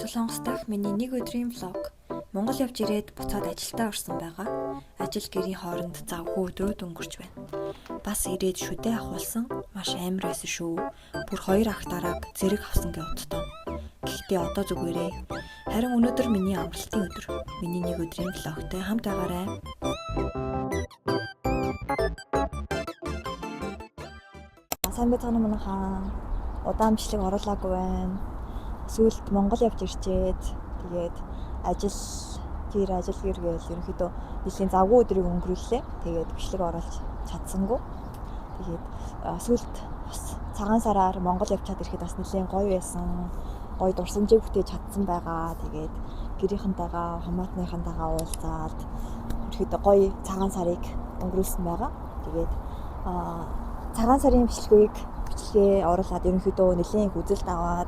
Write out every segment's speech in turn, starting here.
Солонгос дахь миний нэг өдрийн влог. Монгол явж ирээд буцаад ажилдаа орсон байгаа. Ажил гэрийн хооронд завгүй өдрүүд өнгөрч байна. Бас ирээд шүдээ ахуулсан. Маш амар байсан шүү. Бүр 2 ах дарааг зэрэг авсан гэ удтаа. Гэхдээ одоо зүгээрээ. Харин өнөөдөр миний амралтын өдөр. Миний нэг өдрийн влогтой хамт байгаарай. Сайн байцгаана манайхаа. Удаанчлаг оруулаагүй байна. Сүүлд Монгол явж ирчээд тэгээд ажил гэр гээл ерөнхийдөө нэлийн завгүй өдрийг өнгөрүүллээ. Тэгээд бичлэг оруулж чадсангүй. Тэгээд сүүлд бас цагаан сараар Монгол явж чад ирэхэд бас нэлийн гоё байсан. Гоё дурсамжийг бүтээж чадсан байгаа. Тэгээд гэрийнхэнтэйгээ, хамаатныхантайгаа уулзаад ерөнхийдөө гоё цагаан сарыг өнгөрүүлсэн байгаа. Тэгээд цагаан сарын бичлэгээ оруулаад ерөнхийдөө нэлийн их үзэлт аваад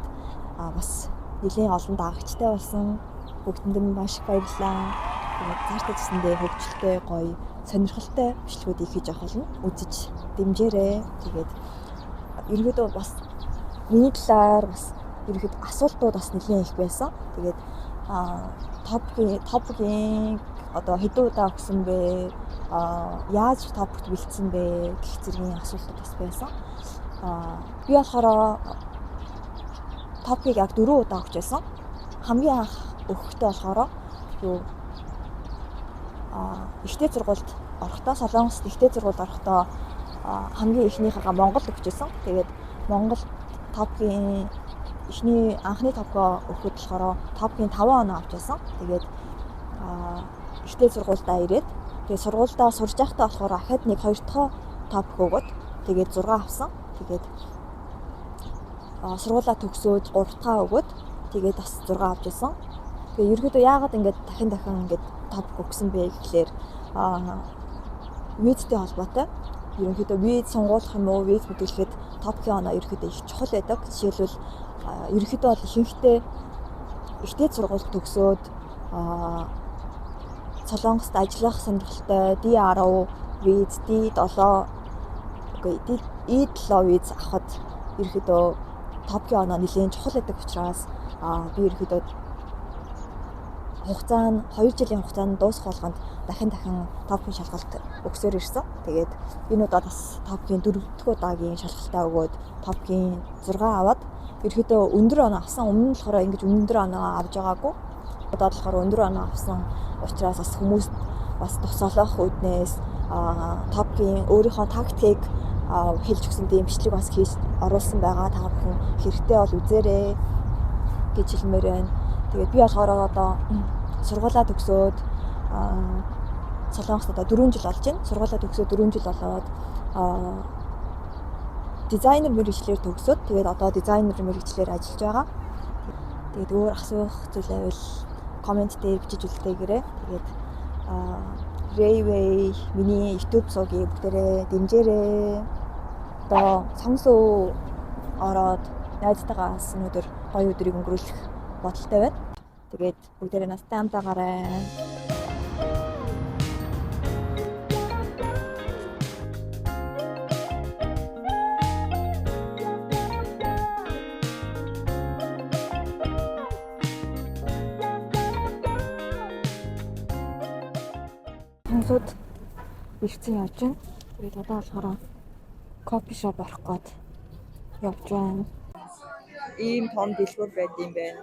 бас нэлийн олон дагагчтай болсон. Бүгдэнд нь маш их баярлалаа. Тэгээд цаашдаа гэсэндээ хөгжилтэй, гоё, сонирхолтой бичлэгүүдийг хийж авах болно. Үзэж дэмжээрэй. Тэгээд ерөнхийдөө бас миний талаар бас ерөнхийдөө асуултууд бас нэлийн их байсан. Тэгээд топикийн одоо хэдэн удаа өгсөн бэ? Яаж топикт бэлдсэн бэ? Гэх зэргийн асуултууд бас байсан. Би болохоор топик яг 4 удаа өгч байсан. Хамгийн анх өгөхдөө болохоор ихтэй сургуульд орохдоо, Солонгост ихтэй сургуульд орохдоо хамгийн ихнийхээ Монгол өгч байсан. Тэгээд Монгол топикийн эхний анхны топикоо өгөхөд болохоор топикийн 5 оноо авч байсан. Тэгээд ихтэй сургуульдаа ирээд тэгээд сургуульдаа сурж байхдаа болохоор ахад нэг 2 дахь топик өгөөд тэгээд 6 авсан. Тэгээд сургуулаа төгсөөд 3 дахь өгөөд тэгээд бас 6 авч байсан. Тэгээ ерөөдөө яагаад ингэж дахин ингэж топик өгсөн бэ гэхлээр визтэй холбоотой. Ерөнхийдөө виз сонгуулах юм уу, виз мэдүүлэхэд топикийн оноо ерөнхийдөө их чухал байдаг. Жишээлбэл ерөнхийдөө бол ихэнхдээ ихтэй сургууль төгсөөд Солонгост ажиллах сонирхолтой D10 виз, D7 E7 виз авахд ерөнхийдөө топикийн оноо нэлээд чухал байдаг учраас би ерөнхийдөө 2 жилийн хугацаанд дуусах болгонд дахин топикийн шалгалт өгсөөр ирсэн. Тэгээд энэ удаад бас топикийн 4 дахь удаагийн шалгалтаа өгөөд топикийн 6 аваад ерөнхийдөө өндөр оноо авсан. Өмнө нь болохоор ингэж өндөр оноо авж байгаагүй. Удаад болохоор өндөр оноо авсан учраас бас хүмүүс бас тосолох үднээс топикийн өөрийнхөө тактикийг хэлж өгсөн тийм бичлэг бас хийж оруулсан байгаа. Та бүхэн хэрэгтэй бол үзээрэй гэж хэлмээр байна. Тэгээд би болохоор одоо сургуулаа төгсөөд Солонгост одоо 4 жил болж байна. Сургуулаа төгсөөд 4 жил болоод дизайнер мэргэжлэр төгсөөд тэгээд одоо дизайнер мэргэжлэр ажиллаж байгаа. Тэгээд өөр асуух зүйл байвал комент дээр бичиж үлдээгээрэй. Тэгээд Rayway миний YouTube сувгийг бүгдээрээ дэмжээрэй. Одоо сонгосоо ороод найзтайгаас өнөөдөр гоё өдрийг өнгөрүүлэх бодолтой байна. Тэгээд бүгдээрээ настай хамтаагаарай. Сонсоод ирсэн явж байна. Тэгээд одоо болохоор кофе шоп орох гээд явж байна. Ийм том дэлгүүр байд юм байна.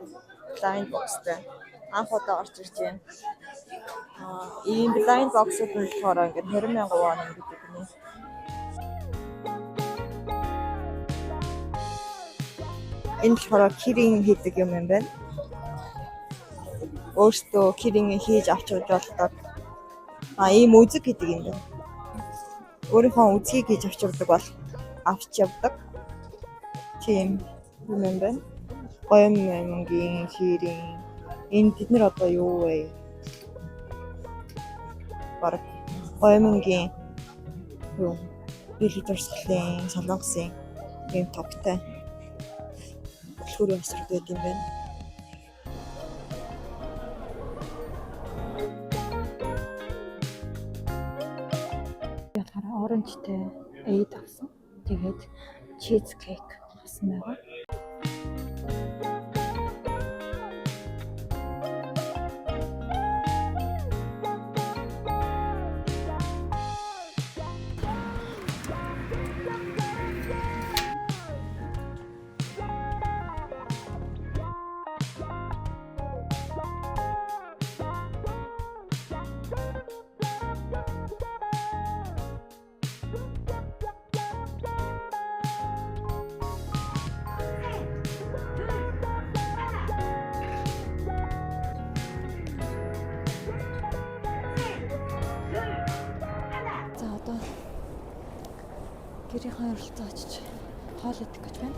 Blind boxтэй. Анх удаа орж ирж байна. Ийм blind box-ууд нь болохоор ингээд 20,000 вон гэдэг юм. Энэ болохоор киринг хийдэг юм байна. Өөртөө киринг хийж авч болдог. Ийм үзэг гэдэг юм байна. Өөрийнхөө үзгийг хийж авчирдаг бол авч явдаг. Тийм юм байна. Гомгийн хирийн энэ бид нар одоо юу вэ? Бараг гомгийн юу бэлэг дурсгалын Солонгосын ийм топтой төлхөр өсрөд байт юм байна. Ятгаараа оранжтэй эйд авсан. Тэгээд чиз кейк авсан байгаа. Гэрийнхээ оролцоо очиж хоол идэх гэж байна.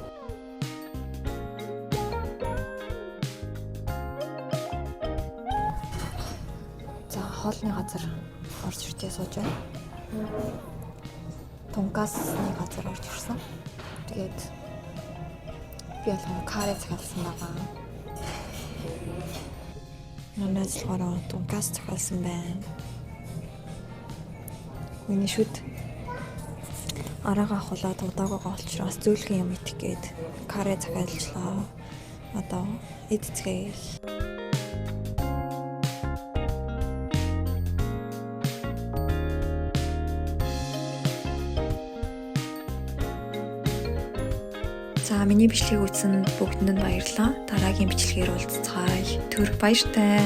За хоолны газар орж ирчээ сууж байна. Тункасны газар орж ирсэн. Тэгээд би болгоо каре захиалсан байгаа. Манайс болохоор тункас захиалсан байна. Миний шүд араага ахуулаад удаагаагаа олчроос зөөлхөн юм идэх гээд каре захиалчлаа. Одоо идцгээе. За миний бичлэгийг үзсэн бүгдэнд баярлалаа. Дараагийн бичлэгээр уулзцаая. Түр баяртай.